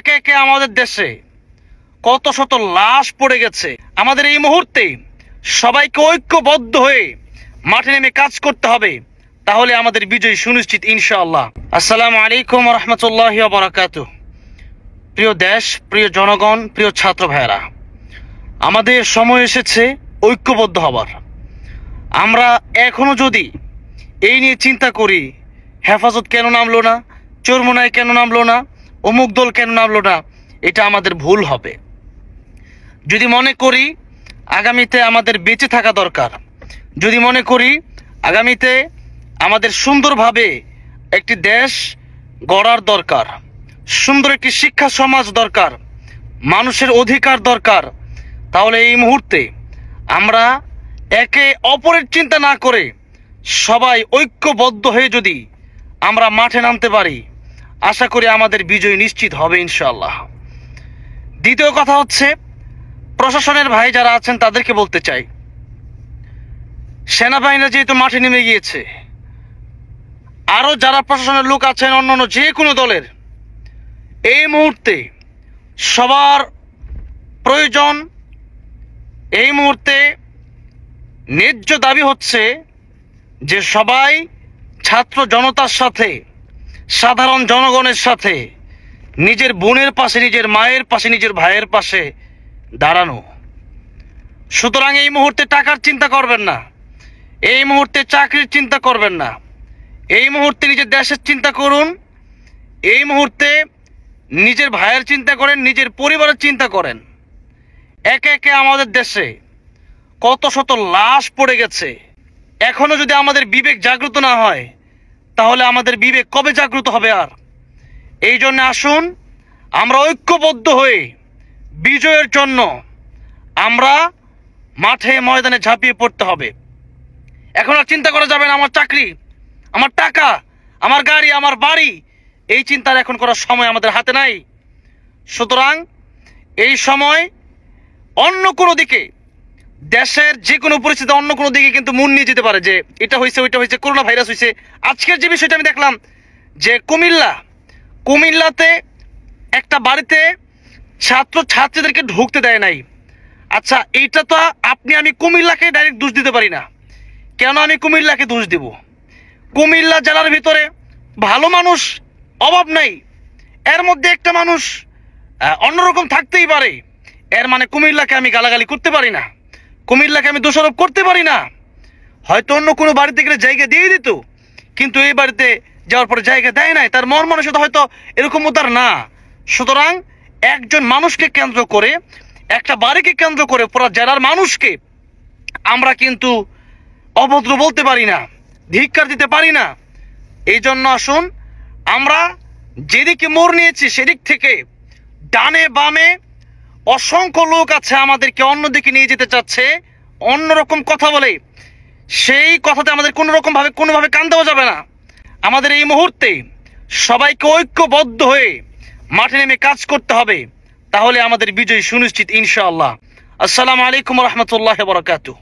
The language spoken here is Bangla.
একে একে আমাদের দেশে কত শত লাশ পড়ে গেছে। আমাদের এই মুহূর্তে সবাইকে ঐক্যবদ্ধ হয়ে মাঠে নেমে কাজ করতে হবে, তাহলে আমাদের বিজয় সুনিশ্চিত ইনশাআল্লাহ। আসসালামু আলাইকুম ওয়া রাহমাতুল্লাহি ওয়া বারাকাতুহু। প্রিয় দেশ, প্রিয় জনগণ, প্রিয় ছাত্র ভাইয়েরা, আমাদের সময় এসেছে ঐক্যবদ্ধ হবার। আমরা এখনো যদি এই নিয়ে চিন্তা করি, হেফাজত কেন নামলো না, চরমোনাই কেন নামলো না, অমুক দল কেন নামলো না, এটা আমাদের ভুল হবে। যদি মনে করি আগামীতে আমাদের বেঁচে থাকা দরকার, যদি মনে করি আগামীতে আমাদের সুন্দরভাবে একটি দেশ গড়ার দরকার, সুন্দর একটি শিক্ষা সমাজ দরকার, মানুষের অধিকার দরকার, তাহলে এই মুহূর্তে আমরা একে অপরের চিন্তা না করে সবাই ঐক্যবদ্ধ হয়ে যদি আমরা মাঠে নামতে পারি, আশা করি আমাদের বিজয় নিশ্চিত হবে ইনশাআল্লাহ। দ্বিতীয় কথা হচ্ছে, প্রশাসনের ভাই যারা আছেন তাদেরকে বলতে চাই, সেনাবাহিনীরা যেহেতু মাঠে নেমে গিয়েছে, আরো যারা প্রশাসনের লোক আছেন অন্যান্য যে কোনো দলের, এই মুহূর্তে সবার প্রয়োজন, এই মুহূর্তে ন্যায্য দাবি হচ্ছে যে সবাই ছাত্র জনতার সাথে, সাধারণ জনগণের সাথে, নিজের বোনের পাশে, নিজের মায়ের পাশে, নিজের ভাইয়ের পাশে দাঁড়ানো। সুতরাং এই মুহূর্তে টাকার চিন্তা করবেন না, এই মুহূর্তে চাকরির চিন্তা করবেন না, এই মুহূর্তে নিজের দেশের চিন্তা করুন, এই মুহূর্তে নিজের ভাইয়ের চিন্তা করেন, নিজের পরিবারের চিন্তা করেন। একে একে আমাদের দেশে কত শত লাশ পড়ে গেছে। এখনো যদি আমাদের বিবেক জাগ্রত না হয়, তাহলে আমাদের বিবেক কবে জাগ্রত হবে? আর এই জন্য আসুন আমরা ঐক্যবদ্ধ হয়ে বিজয়ের জন্য আমরা মাঠে ময়দানে ঝাঁপিয়ে পড়তে হবে। এখন আর চিন্তা করা যাবে না আমার চাকরি, আমার টাকা, আমার গাড়ি, আমার বাড়ি, এই চিন্তার এখন করার সময় আমাদের হাতে নাই। সুতরাং এই সময় অন্য কোনো দিকে, দেশের যে কোনো পরিস্থিতি অন্য কোনো দিকে কিন্তু মন নিয়ে যেতে পারে, যে এটা হয়েছে, ওইটা হয়েছে, করোনা ভাইরাস হয়েছে। আজকের যে বিষয়টা আমি দেখলাম যে কুমিল্লাতে একটা বাড়িতে ছাত্রীদেরকে ঢুকতে দেয় নাই। আচ্ছা, এইটা তো আমি কুমিল্লাকে ডাইরেক্ট দোষ দিতে পারি না। কেন আমি কুমিল্লাকে দোষ দিব? কুমিল্লা জেলার ভিতরে ভালো মানুষ অভাব নাই, এর মধ্যে একটা মানুষ অন্যরকম থাকতেই পারে, এর মানে কুমিল্লাকে আমি গালাগালি করতে পারি না, কুমিল্লাকে আমি দোষারোপ করতে পারি না। হয়তো অন্য কোনো বাড়িতে গেলে জায়গা দিয়ে দিত, কিন্তু এই বাড়িতে যাওয়ার পরে জায়গা দেয় নাই, তার মন মানসিকতা হয়তো এরকম উদার না। সুতরাং একজন মানুষকে কেন্দ্র করে, একটা বাড়িকে কেন্দ্র করে পুরো জেলার মানুষকে আমরা কিন্তু অভদ্র বলতে পারি না, ধিক্কার দিতে পারি না। এই জন্য আসুন আমরা যেদিকে মোড় নিয়েছি সেদিক থেকে ডানে বামে অসংখ্য লোক আছে আমাদেরকে অন্যদিকে নিয়ে যেতে চাচ্ছে, অন্যরকম কথা বলে। সেই কথাতে আমাদের কোনোভাবে কান দেওয়া যাবে না। আমাদের এই মুহূর্তে সবাইকে ঐক্যবদ্ধ হয়ে মাঠে নেমে কাজ করতে হবে, তাহলে আমাদের বিজয় সুনিশ্চিত ইনশাআল্লাহ। আসসালামু আলাইকুম ওয়া রাহমাতুল্লাহি ওয়া বারাকাতুহু।